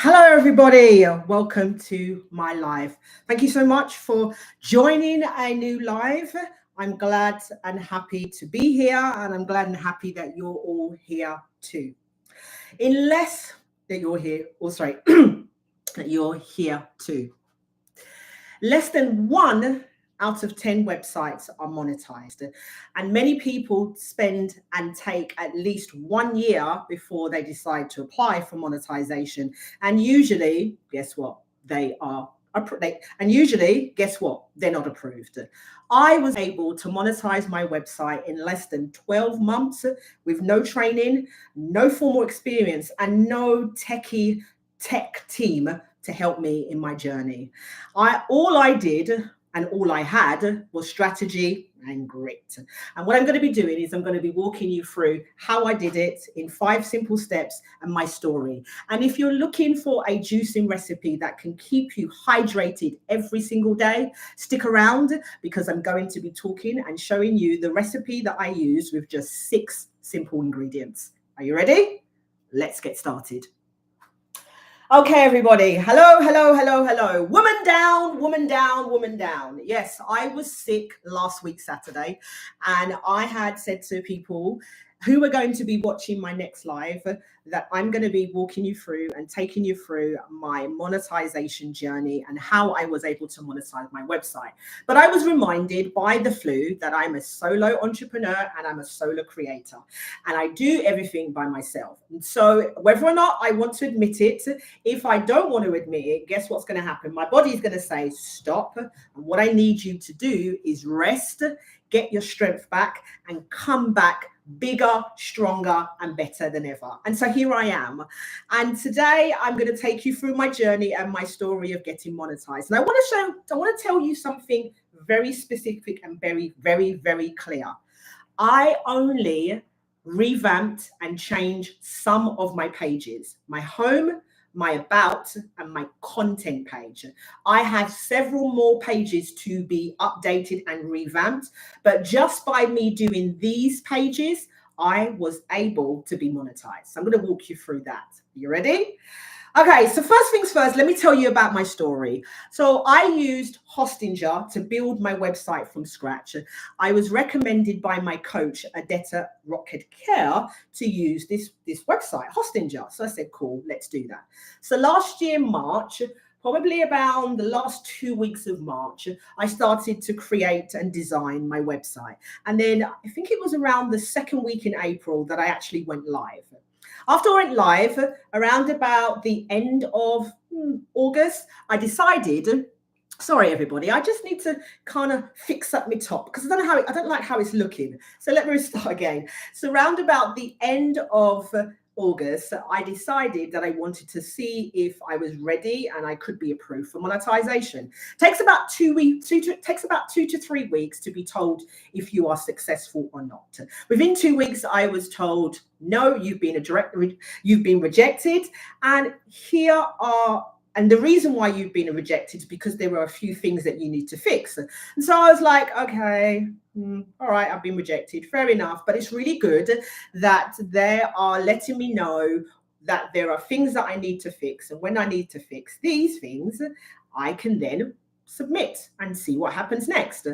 Hello, everybody. Welcome to my live. Thank you so much for joining a new live. I'm glad and happy to be here, and I'm glad and happy that you're all here too. Unless that you're here, or sorry, that you're here too. Less than 1 out of 10 websites are monetized, and many people spend and take at least 1 year before they decide to apply for monetization. And usually, guess what? Guess what? They're not approved. I was able to monetize my website in less than 12 months with no training, no formal experience, and no tech team to help me in my journey. All I did and all I had was strategy and grit. And what I'm going to be doing is I'm going to be walking you through how I did it in 5 simple steps and my story. And if you're looking for a juicing recipe that can keep you hydrated every single day, stick around because I'm going to be talking and showing you the recipe that I use with just 6 simple ingredients. Are you ready? Let's get started. Okay, everybody. Hello, hello, hello, hello. Woman down, woman down, woman down. Yes, I was sick last week, Saturday, and I had said to people who were going to be watching my next live that I'm going to be walking you through and taking you through my monetization journey and how I was able to monetize my website. But I was reminded by the flu that I'm a solo entrepreneur and I'm a solo creator, and I do everything by myself. And so whether or not I want to admit it, if I don't want to admit it, guess what's going to happen? My body is going to say, stop. And what I need you to do is rest, get your strength back, and come back bigger, stronger, and better than ever. And so here I am. And today I'm going to take you through my journey and my story of getting monetized. And I want to tell you something very specific and very, very, very clear. I only revamped and changed some of my pages, my home, my about, and my content page. I have several more pages to be updated and revamped, but just by me doing these pages, I was able to be monetized. So I'm going to walk you through that. You ready? Okay, so first things first, let me tell you about my story. So I used Hostinger to build my website from scratch. I was recommended by my coach, Adetta Rocket-Kerr, to use this website, Hostinger. So I said, cool, let's do that. So last year, March, probably around the last 2 weeks of March, I started to create and design my website. And then I think it was around the second week in April that I actually went live. After I went live, around about the end of August, I decided, sorry, everybody, I just need to kind of fix up my top because I don't like how it's looking. So let me start again. So around about the end of August, I decided that I wanted to see if I was ready and I could be approved for monetization. Takes about 2 weeks, takes about 2 to 3 weeks to be told if you are successful or not. Within 2 weeks, I was told, no, you've been rejected, and and the reason why you've been rejected is because there were a few things that you need to fix. And so I was like, okay, all right, I've been rejected. Fair enough. But it's really good that they are letting me know that there are things that I need to fix. And when I need to fix these things, I can then submit and see what happens next.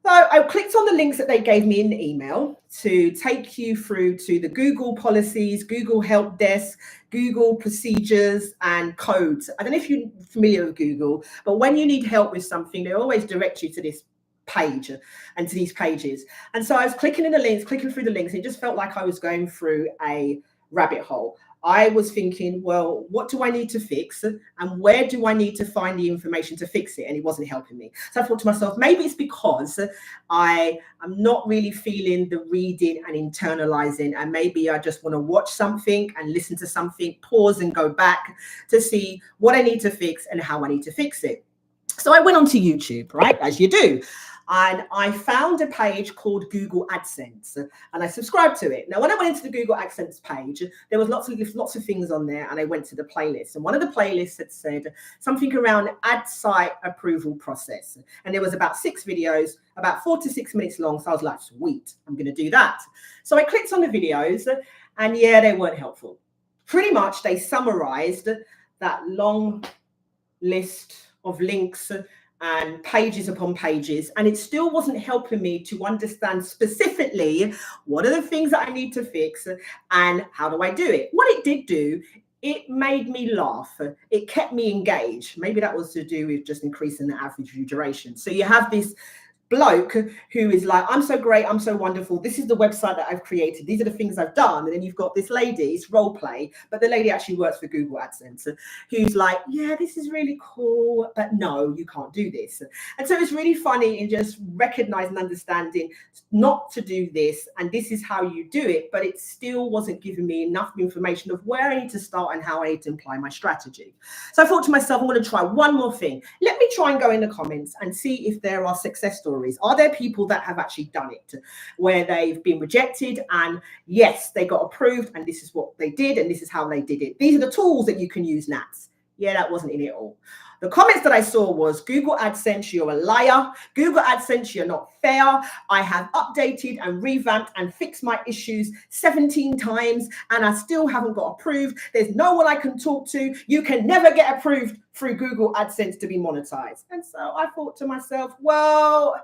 So I clicked on the links that they gave me in the email to take you through to the Google policies, Google help desk, Google procedures and codes. I don't know if you're familiar with Google, but when you need help with something, they always direct you to this page and to these pages. And so I was clicking through the links, and it just felt like I was going through a rabbit hole. I was thinking, well, what do I need to fix? And where do I need to find the information to fix it? And it wasn't helping me. So I thought to myself, maybe it's because I am not really feeling the reading and internalizing. And maybe I just want to watch something and listen to something, pause and go back to see what I need to fix and how I need to fix it. So I went onto YouTube, right, as you do. And I found a page called Google AdSense, and I subscribed to it. Now, when I went into the Google AdSense page, there was lots of things on there, and I went to the playlist. And one of the playlists had said something around ad site approval process. And there was about 6 videos, about 4 to 6 minutes long. So I was like, sweet, I'm going to do that. So I clicked on the videos, and yeah, they weren't helpful. Pretty much, they summarized that long list of links and pages upon pages, and it still wasn't helping me to understand specifically what are the things that I need to fix and how do I do it. What it did do, it made me laugh. It kept me engaged. Maybe that was to do with just increasing the average view duration. So you have this bloke who is like, I'm so great, I'm so wonderful, this is the website that I've created, these are the things I've done. And then you've got this lady, it's role play, but the lady actually works for Google AdSense, who's like, yeah, this is really cool, but no, you can't do this. And so it's really funny in just recognizing and understanding not to do this, and this is how you do it, but it still wasn't giving me enough information of where I need to start and how I need to apply my strategy. So I thought to myself, I'm going to try one more thing. Let me try and go in the comments and see if there are success stories. Are there people that have actually done it where they've been rejected and yes, they got approved and this is what they did and this is how they did it? These are the tools that you can use, Nats. Yeah, that wasn't in it all. The comments that I saw was Google AdSense, you're a liar. Google AdSense, you're not fair. I have updated and revamped and fixed my issues 17 times and I still haven't got approved. There's no one I can talk to. You can never get approved through Google AdSense to be monetized. And so I thought to myself, well,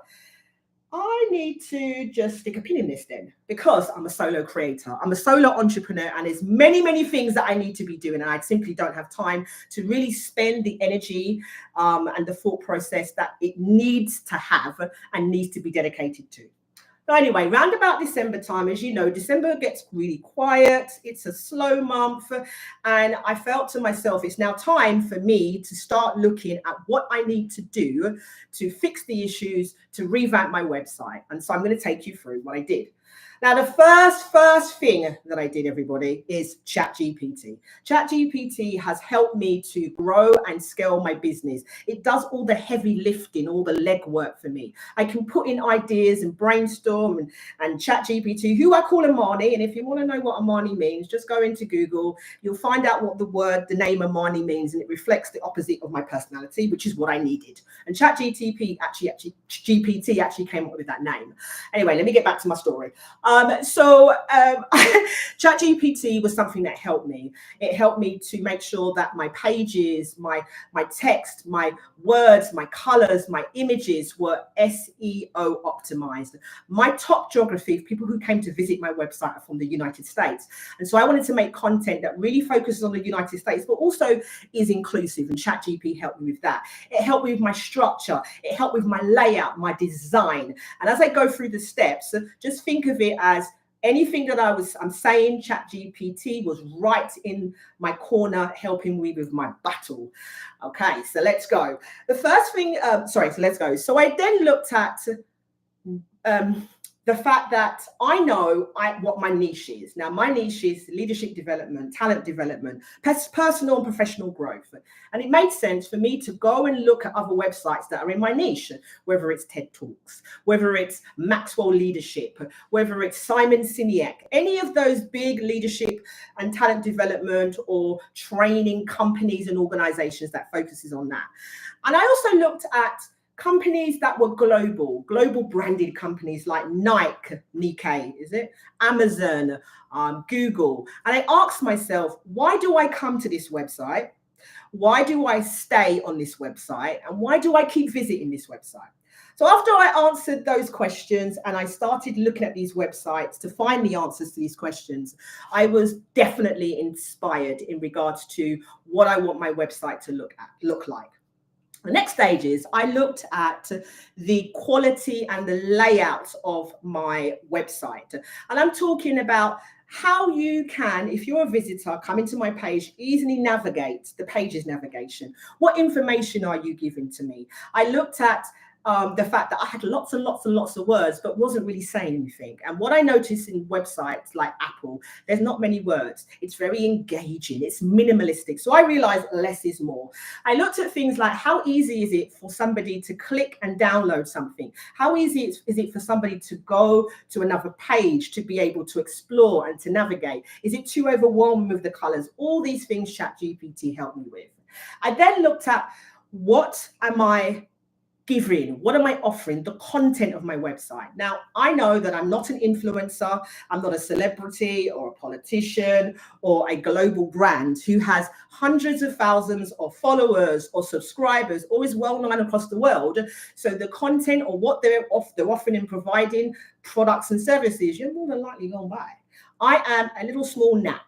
I need to just stick a pin in this then, because I'm a solo creator, I'm a solo entrepreneur, and there's many, many things that I need to be doing, and I simply don't have time to really spend the energy and the thought process that it needs to have and needs to be dedicated to. So anyway, round about December time, as you know, December gets really quiet. It's a slow month. And I felt to myself, it's now time for me to start looking at what I need to do to fix the issues, to revamp my website. And so I'm going to take you through what I did. Now, the first thing that I did, everybody, is ChatGPT. ChatGPT has helped me to grow and scale my business. It does all the heavy lifting, all the legwork for me. I can put in ideas and brainstorm, and ChatGPT, who I call Amani, and if you want to know what Amani means, just go into Google. You'll find out what the name Amani means, and it reflects the opposite of my personality, which is what I needed. And ChatGPT GPT actually came up with that name. Anyway, let me get back to my story. ChatGPT was something that helped me. It helped me to make sure that my pages, my text, my words, my colors, my images were SEO optimized. My top geography, people who came to visit my website are from the United States. And so I wanted to make content that really focuses on the United States, but also is inclusive. And ChatGPT helped me with that. It helped me with my structure. It helped with my layout, my design. And as I go through the steps, just think of it as anything that I'm saying, ChatGPT was right in my corner, helping me with my battle. Okay, so let's go. The first thing, let's go. So I then looked at the fact that I know what my niche is. Now, my niche is leadership development, talent development, personal and professional growth. And it made sense for me to go and look at other websites that are in my niche, whether it's TED Talks, whether it's Maxwell Leadership, whether it's Simon Sinek, any of those big leadership and talent development or training companies and organizations that focuses on that. And I also looked at companies that were global branded companies like Nike, is it? Amazon, Google. And I asked myself, why do I come to this website? Why do I stay on this website? And why do I keep visiting this website? So after I answered those questions and I started looking at these websites to find the answers to these questions, I was definitely inspired in regards to what I want my website to look like. The next stage is I looked at the quality and the layout of my website. And I'm talking about how you can, if you're a visitor, come into my page, easily navigate the page's navigation. What information are you giving to me? I looked at the fact that I had lots and lots and lots of words, but wasn't really saying anything. And what I noticed in websites like Apple, there's not many words. It's very engaging. It's minimalistic. So I realized less is more. I looked at things like how easy is it for somebody to click and download something? How easy is it for somebody to go to another page to be able to explore and to navigate? Is it too overwhelming with the colors? All these things ChatGPT helped me with. I then looked at what am I giving? What am I offering? The content of my website. Now, I know that I'm not an influencer, I'm not a celebrity or a politician or a global brand who has hundreds of thousands of followers or subscribers or is well known across the world. So the content or what they're offering and providing, products and services, you're more than likely going to buy. I am a little small gnat.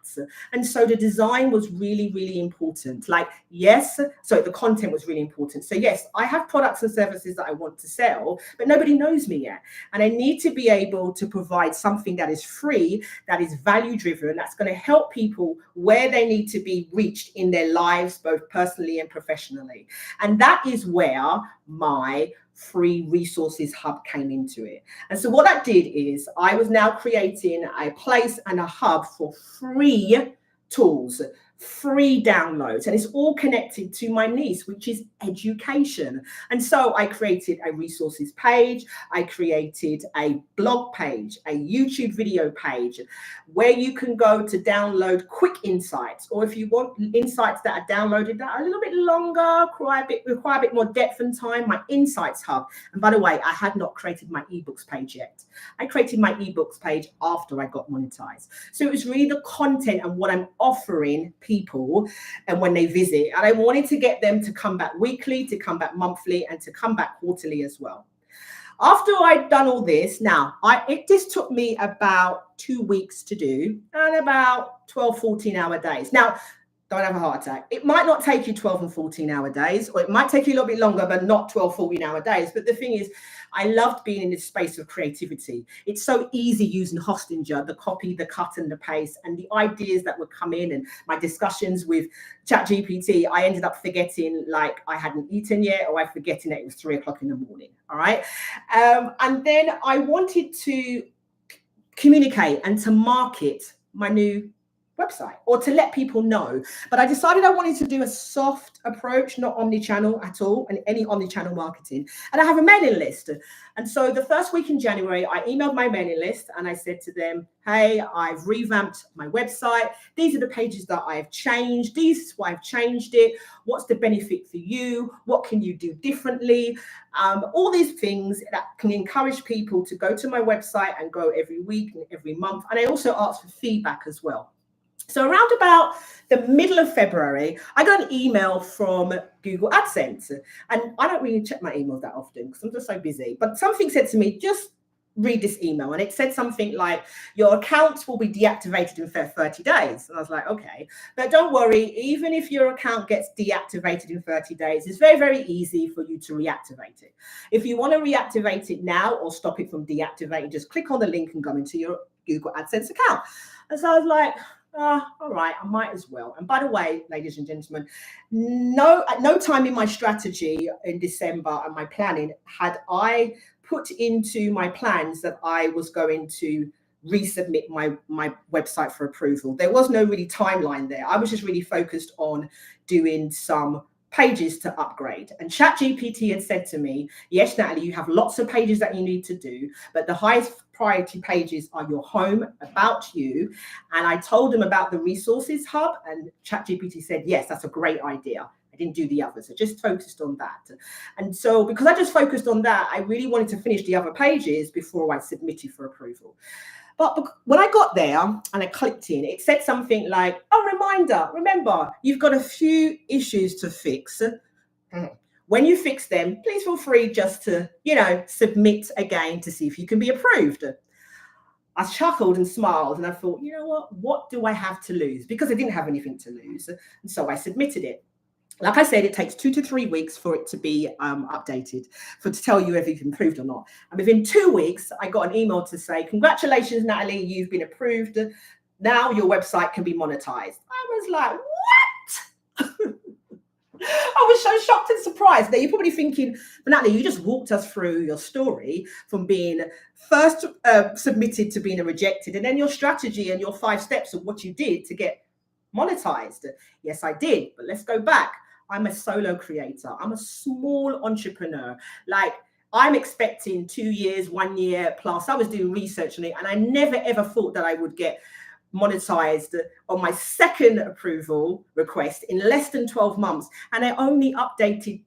And so the design was really, really important. Like, yes, so the content was really important. So yes, I have products and services that I want to sell, but nobody knows me yet. And I need to be able to provide something that is free, that is value driven, that's going to help people where they need to be reached in their lives, both personally and professionally. And that is where my free resources hub came into it. And so what that did is I was now creating a place and a hub for free tools, free downloads, and it's all connected to my niche, which is education. And so I created a resources page, I created a blog page, a YouTube video page where you can go to download quick insights, or if you want insights that are downloaded that are a little bit longer, require a bit more depth and time, my insights hub. And by the way, I had not created my ebooks page yet. I created my ebooks page after I got Monetize. So it was really the content and what I'm offering people and when they visit, and I wanted to get them to come back weekly, to come back monthly, and to come back quarterly as well. After I'd done all this, now this took me about 2 weeks to do and about 12, 14-hour days. Now, don't have a heart attack. It might not take you 12 and 14-hour days, or it might take you a little bit longer, but not 12, 14-hour days. But the thing is, I loved being in this space of creativity. It's so easy using Hostinger, the copy, the cut and the paste, and the ideas that would come in, and my discussions with ChatGPT, I ended up forgetting like I hadn't eaten yet, or I forgetting that it was 3 o'clock in the morning. All right. And then I wanted to communicate and to market my new website, or to let people know. But I decided I wanted to do a soft approach, not omni-channel at all, and any omni-channel marketing. And I have a mailing list. And so the first week in January, I emailed my mailing list and I said to them, hey, I've revamped my website. These are the pages that I've changed. This is why I've changed it. What's the benefit for you? What can you do differently? All these things that can encourage people to go to my website and go every week and every month. And I also asked for feedback as well. So around about the middle of February, I got an email from Google AdSense. And I don't really check my emails that often because I'm just so busy. But something said to me, just read this email. And it said something like, your account will be deactivated in 30 days. And I was like, okay. But don't worry, even if your account gets deactivated in 30 days, it's very, very easy for you to reactivate it. If you want to reactivate it now or stop it from deactivating, just click on the link and go into your Google AdSense account. And so I was like, all right, I might as well. And by the way, ladies and gentlemen, at no time in my strategy in December and my planning had I put into my plans that I was going to resubmit my website for approval. There was no really timeline there. I was just really focused on doing some pages to upgrade. And ChatGPT had said to me, yes, Natalie, you have lots of pages that you need to do, but the highest priority pages are your home, about you. And I told them about the resources hub, and ChatGPT said, yes, that's a great idea. I didn't do the others. I just focused on that. And so because I just focused on that, I really wanted to finish the other pages before I submitted for approval. But when I got there and I clicked in, it said something like, oh, reminder, remember, you've got a few issues to fix. When you fix them, please feel free just to, submit again to see if you can be approved. I chuckled and smiled and I thought, you know what do I have to lose? Because I didn't have anything to lose. And so I submitted it. Like I said, it takes 2 to 3 weeks for it to be updated, to tell you if you've improved or not. And within 2 weeks, I got an email to say, congratulations, Natalie, you've been approved. Now your website can be monetized. I was like, what? I was so shocked and surprised. Now you're probably thinking, but Natalie, you just walked us through your story from being first submitted to being rejected, and then your strategy and your 5 steps of what you did to get monetized. Yes, I did. But let's go back. I'm a solo creator. I'm a small entrepreneur. Like, I'm expecting 2 years, 1 year plus. I was doing research on it, and I never ever thought that I would get monetized on my second approval request in less than 12 months. And I only updated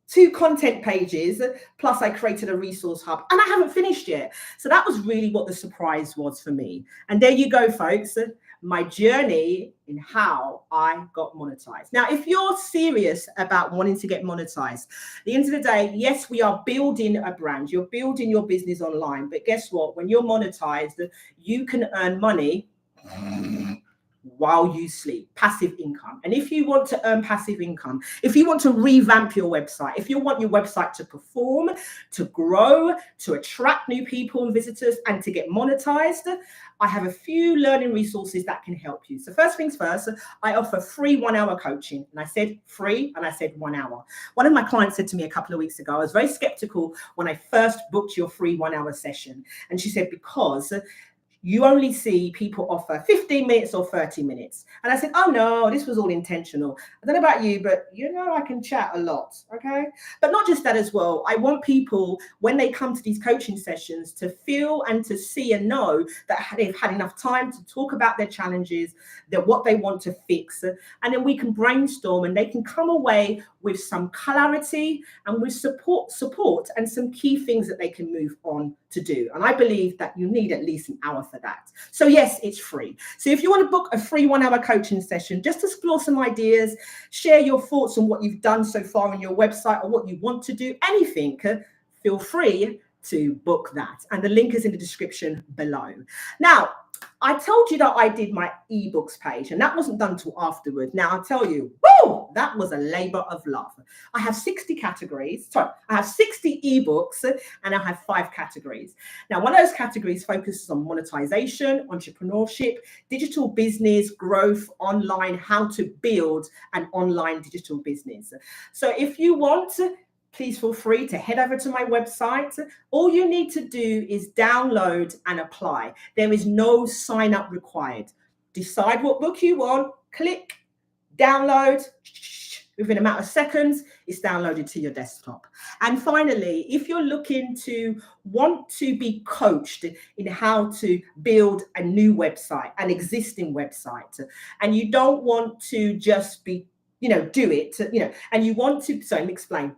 2 content pages, plus I created a resource hub, and I haven't finished yet. So that was really what the surprise was for me. And there you go, folks, my journey in how I got monetized. Now, if you're serious about wanting to get monetized, at the end of the day, yes, we are building a brand. You're building your business online. But guess what? When you're monetized, you can earn money while you sleep, passive income. And if you want to earn passive income, if you want to revamp your website, if you want your website to perform, to grow, to attract new people and visitors, and to get monetized, I have a few learning resources that can help you. So first things first, I offer free 1-hour coaching. And I said free, and I said 1 hour. One of my clients said to me a couple of weeks ago, I was very skeptical when I first booked your free 1-hour session. And she said, because you only see people offer 15 minutes or 30 minutes. And I said, oh no, this was all intentional. I don't know about you, but you know, I can chat a lot, okay? But not just that as well. I want people, when they come to these coaching sessions, to feel and to see and know that they've had enough time to talk about their challenges, that what they want to fix. And then we can brainstorm and they can come away with some clarity and with support and some key things that they can move on to do. And I believe that you need at least an hour for that. So yes, it's free. So if you want to book a free 1-hour coaching session, just explore some ideas, share your thoughts on what you've done so far on your website or what you want to do, anything, feel free to book that. And the link is in the description below. Now, I told you that I did my ebooks page, and that wasn't done till afterwards. Now I'll tell you, woo, that was a labor of love. I have 60 categories. Sorry, I have 60 ebooks, and I have 5 categories. Now, one of those categories focuses on monetization, entrepreneurship, digital business, growth, online, how to build an online digital business. So if you want, please feel free to head over to my website. All you need to do is download and apply. There is no sign up required. Decide what book you want, click, download. Within a matter of seconds, it's downloaded to your desktop. And finally, if you're looking to want to be coached in how to build a new website, an existing website, and you don't want to just be, do it, and you want to, so let me explain.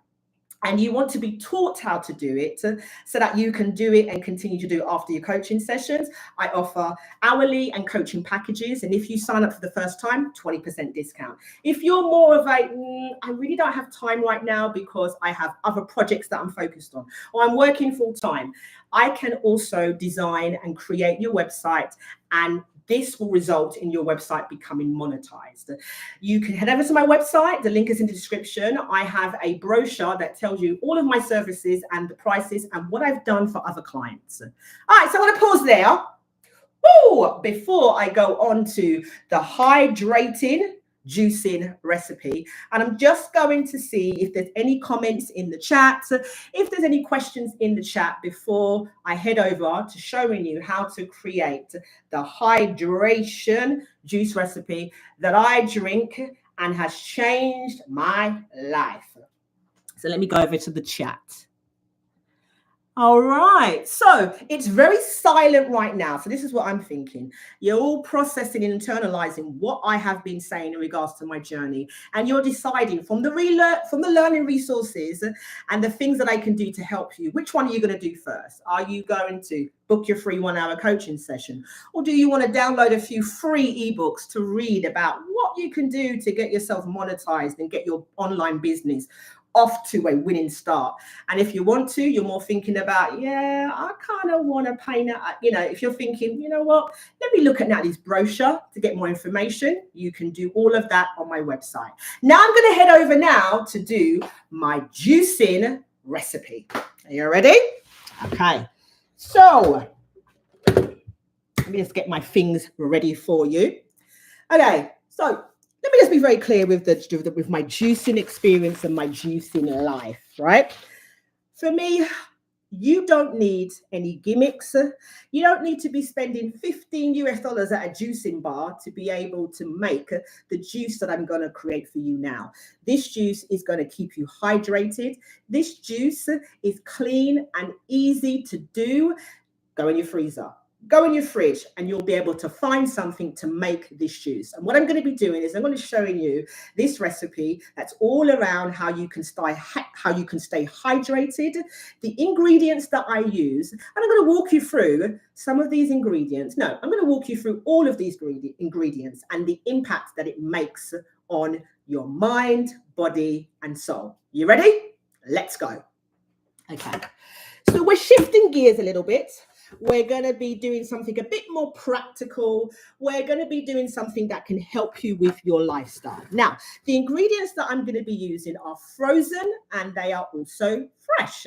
And you want to be taught how to do it so that you can do it and continue to do it after your coaching sessions. I offer hourly and coaching packages. And if you sign up for the first time, 20% discount. If you're more of a, I really don't have time right now because I have other projects that I'm focused on, or I'm working full time, I can also design and create your website, and this will result in your website becoming monetized. You can head over to my website. The link is in the description. I have a brochure that tells you all of my services and the prices and what I've done for other clients. All right, so I'm going to pause there. Before I go on to the hydrating juicing recipe, and I'm just going to see if there's any comments in the chat, if there's any questions in the chat before I head over to showing you how to create the hydration juice recipe that I drink and has changed my life. So let me go over to the chat. All right, so it's very silent right now. So this is what I'm thinking. You're all processing and internalizing what I have been saying in regards to my journey, and you're deciding from the learning resources and the things that I can do to help you, which one are you going to do first? Are you going to book your free 1-hour coaching session, or do you want to download a few free ebooks to read about what you can do to get yourself monetized and get your online business off to a winning start? And if you want to, you're more thinking about, I kind of want to paint it, if you're thinking, you know what, let me look at Natalie's brochure to get more information, you can do all of that on my website. Now I'm going to head over now to do my juicing recipe. Are you ready? Okay, so let me just get my things ready for you. Okay, so let me just be very clear with my juicing experience and my juicing life, right? For me, you don't need any gimmicks. You don't need to be spending $15 at a juicing bar to be able to make the juice that I'm going to create for you now. This juice is going to keep you hydrated. This juice is clean and easy to do. Go in your freezer. go in your fridge and you'll be able to find something to make this juice. And what I'm going to be doing is I'm going to be showing you this recipe that's all around how you can stay hydrated, the ingredients that I use, and I'm going to walk you through some of these ingredients. No, I'm going to walk you through all of these ingredients and the impact that it makes on your mind, body, and soul. You ready? Let's go. Okay. So we're shifting gears a little bit. We're going to be doing something a bit more practical. We're going to be doing something that can help you with your lifestyle. Now, the ingredients that I'm going to be using are frozen and they are also fresh.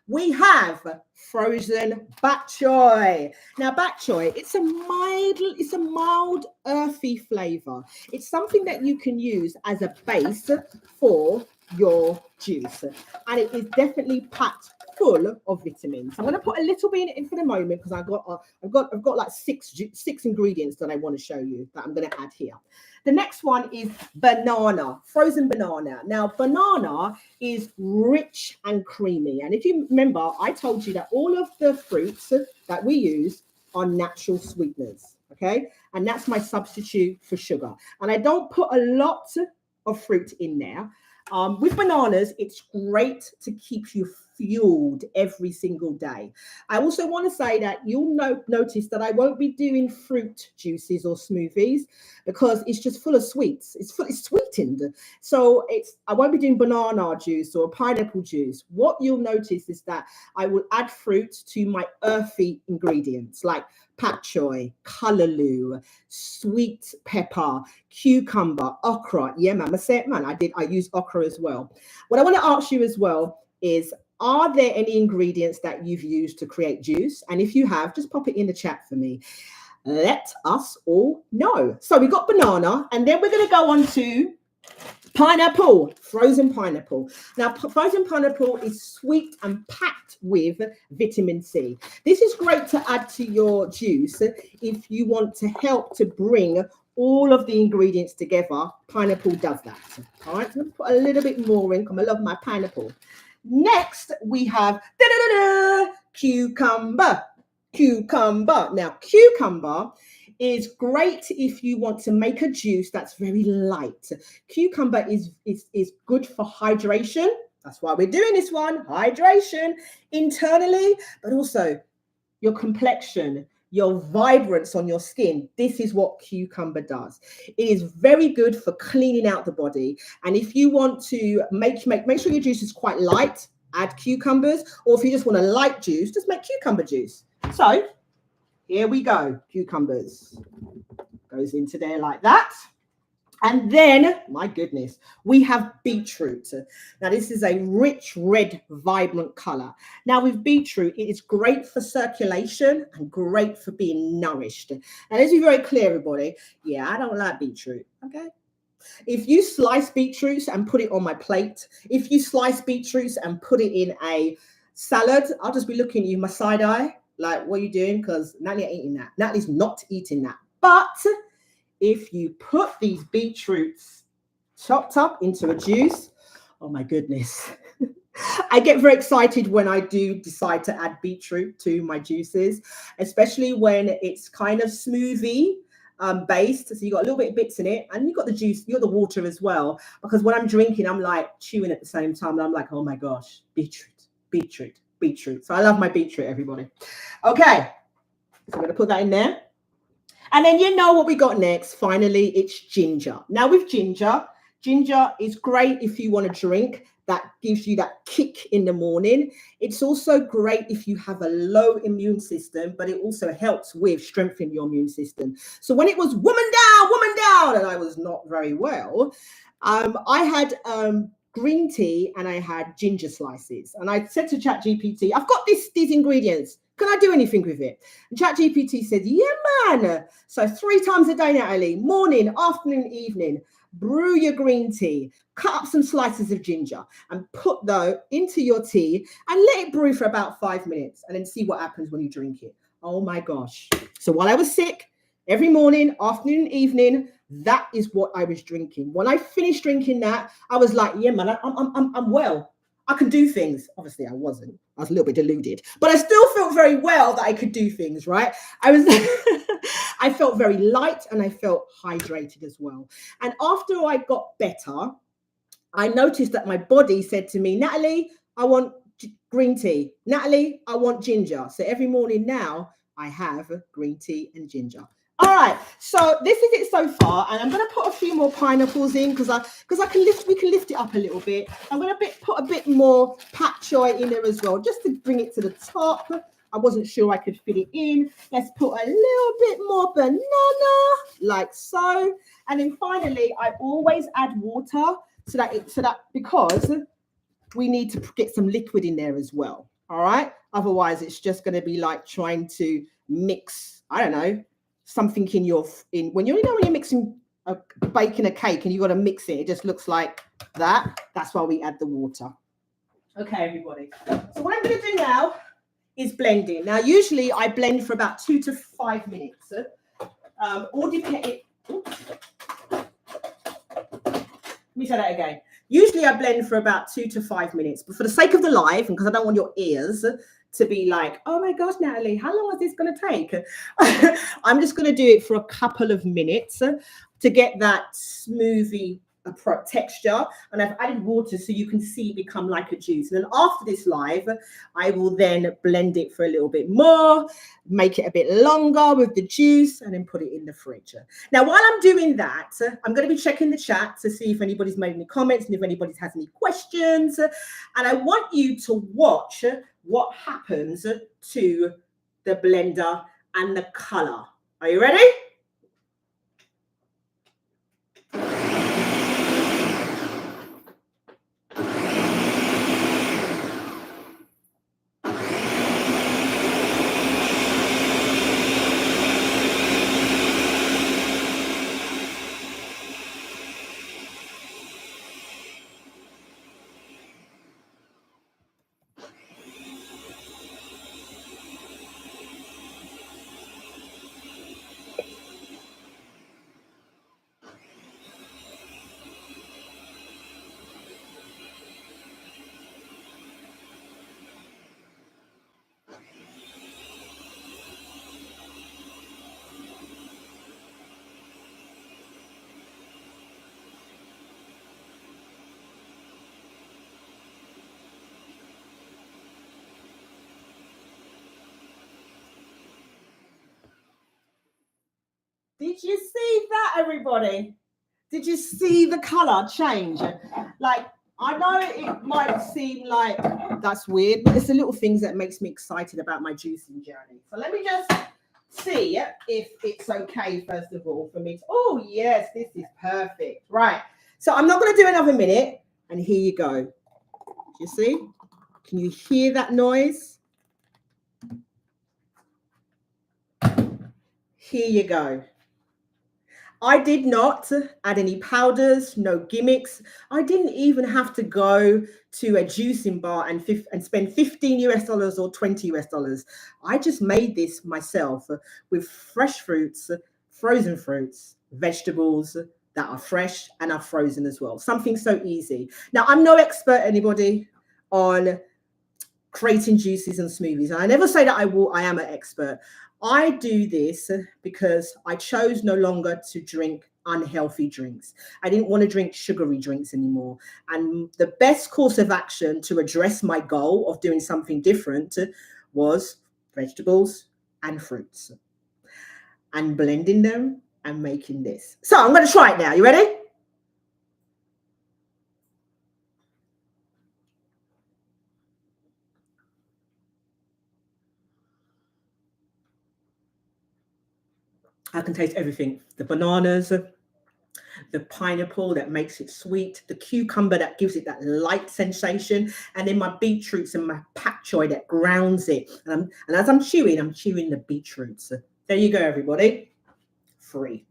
We have frozen bok choy. Now, bok choy, it's a mild, earthy flavor. It's something that you can use as a base for your juice, and it is definitely packed full of vitamins. I'm going to put a little bit in for the moment because I've got like six ingredients that I want to show you that I'm going to add here. The next one is banana, frozen banana. Now, banana is rich and creamy, and if you remember, I told you that all of the fruits that we use are natural sweeteners. Okay, and that's my substitute for sugar, and I don't put a lot of fruit in there. With bananas, it's great to keep you fueled every single day. I also want to say that you'll notice that I won't be doing fruit juices or smoothies because it's just full of sweets. It's sweetened. So I won't be doing banana juice or pineapple juice. What you'll notice is that I will add fruit to my earthy ingredients like pak choy, callaloo, sweet pepper, cucumber, okra. Yeah, man, I said, man, I use okra as well. What I want to ask you as well is, are there any ingredients that you've used to create juice? And if you have, just pop it in the chat for me. Let us all know. So we got banana, and then we're going to go on to pineapple, frozen pineapple. Now, frozen pineapple is sweet and packed with vitamin C. This is great to add to your juice if you want to help to bring all of the ingredients together. Pineapple does that. All right, so I'm going to put a little bit more in because I love my pineapple. Next, we have cucumber. Cucumber. Now, cucumber is great if you want to make a juice that's very light. Cucumber is good for hydration. That's why we're doing this one. Hydration internally, but also your complexion, your vibrance on your skin. This is what cucumber does. It is very good for cleaning out the body. And if you want to make sure your juice is quite light, add cucumbers. Or if you just want a light juice, just make cucumber juice. So here we go. Cucumbers goes into there like that. And then, my goodness, we have beetroot. Now, this is a rich, red, vibrant color. Now, with beetroot, it is great for circulation and great for being nourished. And let's be very clear, everybody. Yeah, I don't like beetroot, okay? If you slice beetroots and put it on my plate, if you slice beetroots and put it in a salad, I'll just be looking at you, my side eye, like, what are you doing? Because Natalie ain't eating that. Natalie's not eating that. But if you put these beetroots chopped up into a juice, oh my goodness. I get very excited when I do decide to add beetroot to my juices, especially when it's kind of smoothie based. So you got a little bit of bits in it and you got the juice, you got the water as well. Because when I'm drinking, I'm like chewing at the same time. And I'm like, oh my gosh, beetroot, beetroot, beetroot. So I love my beetroot, everybody. Okay, so I'm going to put that in there. And then you know what we got next. Finally, it's ginger. Now with ginger is great if you want to drink that gives you that kick in the morning. It's also great if you have a low immune system, but it also helps with strengthening your immune system. So when it was woman down, and I was not very well, I had green tea and I had ginger slices. And I said to ChatGPT, I've got these ingredients. Can I do anything with it? And ChatGPT said, yeah, man. So 3 times a day, Natalie, morning, afternoon, evening, brew your green tea, cut up some slices of ginger and put those into your tea and let it brew for about 5 minutes and then see what happens when you drink it. Oh my gosh. So while I was sick, every morning, afternoon, evening, that is what I was drinking. When I finished drinking that, I was like, yeah, man, I'm well. I can do things. Obviously, I wasn't. I was a little bit deluded, but I still felt very well that I could do things, right? I was, I felt very light and I felt hydrated as well. And after I got better, I noticed that my body said to me, Natalie, I want green tea. Natalie, I want ginger. So every morning now I have green tea and ginger. All right, so this is it so far, and I'm going to put a few more pineapples in because we can lift it up a little bit. I'm going to put a bit more pak choi in there as well, just to bring it to the top. I wasn't sure I could fit it in. Let's put a little bit more banana, like so, and then finally, I always add water so that because we need to get some liquid in there as well. All right, otherwise it's just going to be like trying to mix. I don't know. Something when you're mixing baking a cake and you got to mix it, it just looks like that. That's why we add the water. Okay, everybody. So what I'm going to do now is blending. Now, usually I blend for about 2 to 5 minutes. All depending. Let me say that again. Usually I blend for about 2 to 5 minutes, but for the sake of the live, and because I don't want your ears to be like, oh my gosh, Natalie, how long is this going to take? I'm just going to do it for a couple of minutes to get that smoothie texture. And I've added water so you can see it become like a juice. And then after this live, I will then blend it for a little bit more, make it a bit longer with the juice, and then put it in the fridge. Now, while I'm doing that, I'm going to be checking the chat to see if anybody's made any comments and if anybody has any questions. And I want you to watch what happens to the blender and the color. Are you ready? Did you see that, everybody? Did you see the color change? Like, I know it might seem like that's weird, but it's the little things that makes me excited about my juicing journey. So let me just see if it's okay, first of all, for me to, oh yes, this is perfect. Right, so I'm not going to do another minute, and here you go. Do you see? Can you hear that noise? Here you go. I did not add any powders, no gimmicks. I didn't even have to go to a juicing bar and spend $15 US or $20 US. I just made this myself with fresh fruits, frozen fruits, vegetables that are fresh and are frozen as well. Something so easy. Now, I'm no expert, anybody, on creating juices and smoothies. And I never say that I am an expert. I do this because I chose no longer to drink unhealthy drinks. I didn't want to drink sugary drinks anymore. And the best course of action to address my goal of doing something different was vegetables and fruits and blending them and making this. So I'm going to try it now. You ready? I can taste everything. The bananas, the pineapple that makes it sweet, the cucumber that gives it that light sensation, and then my beetroots and my pak choi that grounds it. And as I'm chewing the beetroots. There you go, everybody. Free.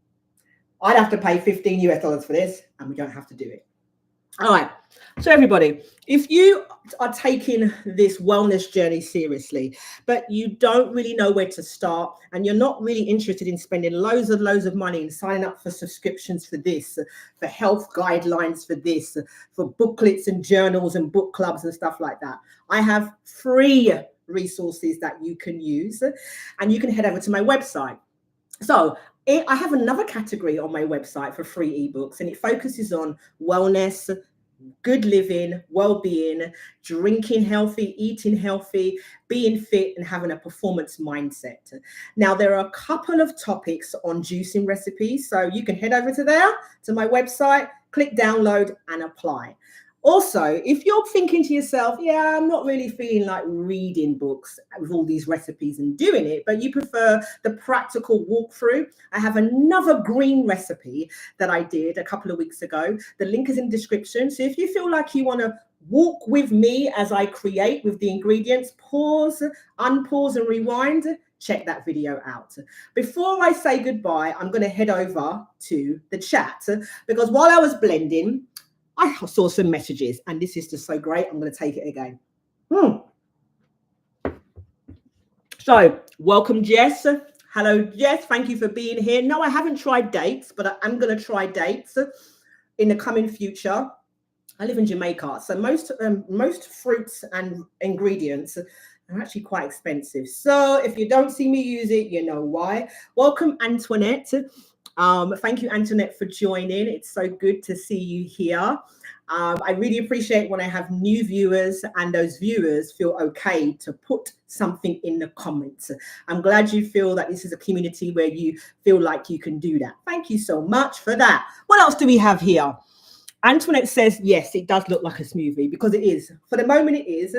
I'd have to pay $15 US for this, and we don't have to do it. All right. So everybody, if you are taking this wellness journey seriously, but you don't really know where to start and you're not really interested in spending loads of money and signing up for subscriptions for this, for health guidelines for this, for booklets and journals and book clubs and stuff like that, I have free resources that you can use, and you can head over to my website. So I have another category on my website for free ebooks, and it focuses on wellness, good living, well-being, drinking healthy, eating healthy, being fit, and having a performance mindset. Now, there are a couple of topics on juicing recipes, so you can head over to there, to my website, click download and apply. Also, if you're thinking to yourself, yeah, I'm not really feeling like reading books with all these recipes and doing it, but you prefer the practical walkthrough, I have another green recipe that I did a couple of weeks ago. The link is in the description. So if you feel like you want to walk with me as I create with the ingredients, pause, unpause and rewind, check that video out. Before I say goodbye, I'm going to head over to the chat, because while I was blending, I saw some messages, and this is just so great. I'm going to take it again. So, welcome, Jess. Hello, Jess. Thank you for being here. No, I haven't tried dates, but I am going to try dates in the coming future. I live in Jamaica, so most fruits and ingredients are actually quite expensive. So, if you don't see me use it, you know why. Welcome, Antoinette. Thank you, Antoinette, for joining. It's so good to see you here. I really appreciate when I have new viewers and those viewers feel okay to put something in the comments. I'm glad you feel that this is a community where you feel like you can do that. Thank you so much for that. What else do we have here? Antoinette says, yes, it does look like a smoothie, because it is. For the moment, it is.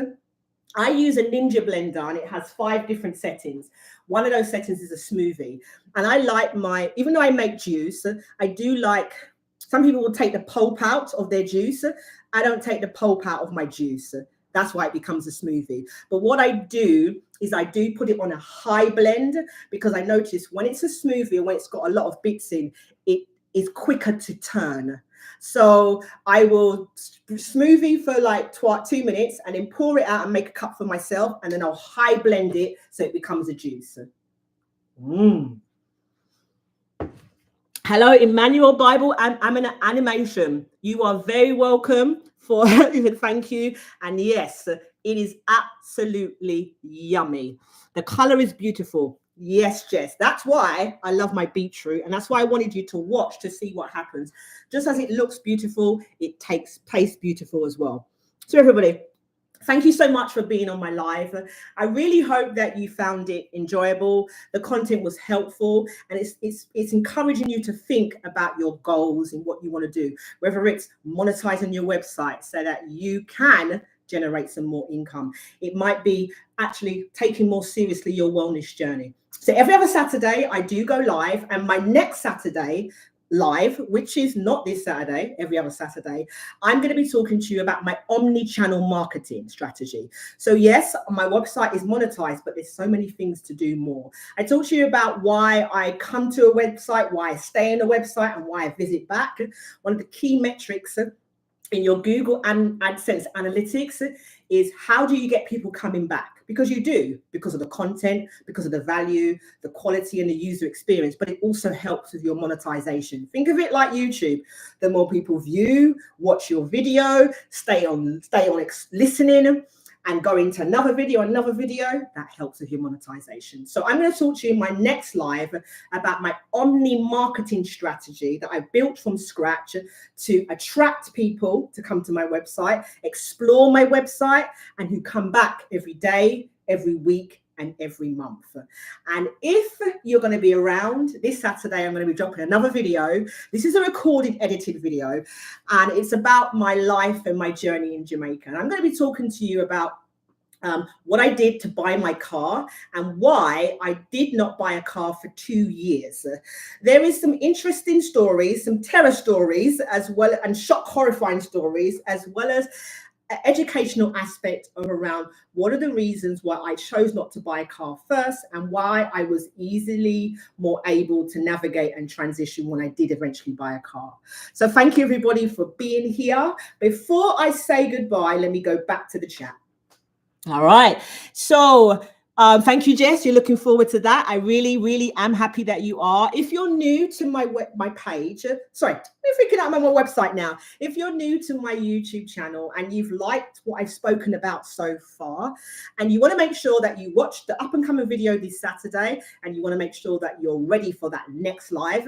I use a Ninja blender, and it has 5 different settings. One of those settings is a smoothie. And I like even though I make juice, I do like, some people will take the pulp out of their juice. I don't take the pulp out of my juice. That's why it becomes a smoothie. But what I do is I do put it on a high blend, because I notice when it's a smoothie and when it's got a lot of bits in, it is quicker to turn. So I will smoothie for like 2 minutes and then pour it out and make a cup for myself, and then I'll high blend it so it becomes a juice. Hello, Emmanuel Bible and I'm an animation. You are very welcome for thank you. And yes, it is absolutely yummy. The color is beautiful. Yes, Jess. That's why I love my beetroot, and that's why I wanted you to watch to see what happens. Just as it looks beautiful, it tastes beautiful as well. So everybody, thank you so much for being on my live. I really hope that you found it enjoyable. The content was helpful, and it's encouraging you to think about your goals and what you want to do, whether it's monetizing your website so that you can generate some more income. It might be actually taking more seriously your wellness journey. So every other Saturday I do go live, and my next Saturday live, which is not this Saturday, every other Saturday, I'm going to be talking to you about my omni-channel marketing strategy. So yes, my website is monetized, but there's so many things to do more. I talk to you about why I come to a website, why I stay in a website, and why I visit back. One of the key metrics in your Google and AdSense analytics is, how do you get people coming back? Because you do, because of the content, because of the value, the quality and the user experience, but it also helps with your monetization. Think of it like YouTube. The more people view, watch your video, stay on listening, and go into another video, that helps with your monetization. So I'm going to talk to you in my next live about my omni marketing strategy that I built from scratch to attract people to come to my website, explore my website, and who come back every day, every week, and every month. And if you're going to be around this Saturday, I'm going to be dropping another video. This is a recorded, edited video, and it's about my life and my journey in Jamaica. And I'm going to be talking to you about what I did to buy my car and why I did not buy a car for 2 years. There is some interesting stories, some terror stories as well, and shock horrifying stories, as well as educational aspect of around what are the reasons why I chose not to buy a car first and why I was easily more able to navigate and transition when I did eventually buy a car. So thank you everybody for being here. Before I say goodbye, let me go back to the chat. All right. So thank you, Jess. You're looking forward to that. I really, really am happy that you are. If you're new to my page, sorry, we're freaking out on my website now. If you're new to my YouTube channel and you've liked what I've spoken about so far, and you want to make sure that you watch the up and coming video this Saturday, and you want to make sure that you're ready for that next live,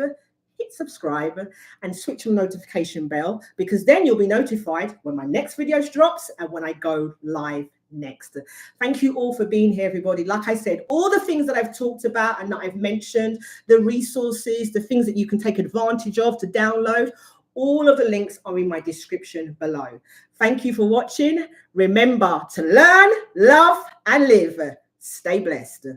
hit subscribe and switch on notification bell, because then you'll be notified when my next video drops and when I go live next. Thank you all for being here, everybody. Like I said, all the things that I've talked about and that I've mentioned, the resources, the things that you can take advantage of to download, all of the links are in my description below. Thank you for watching. Remember to learn, love, and live. Stay blessed.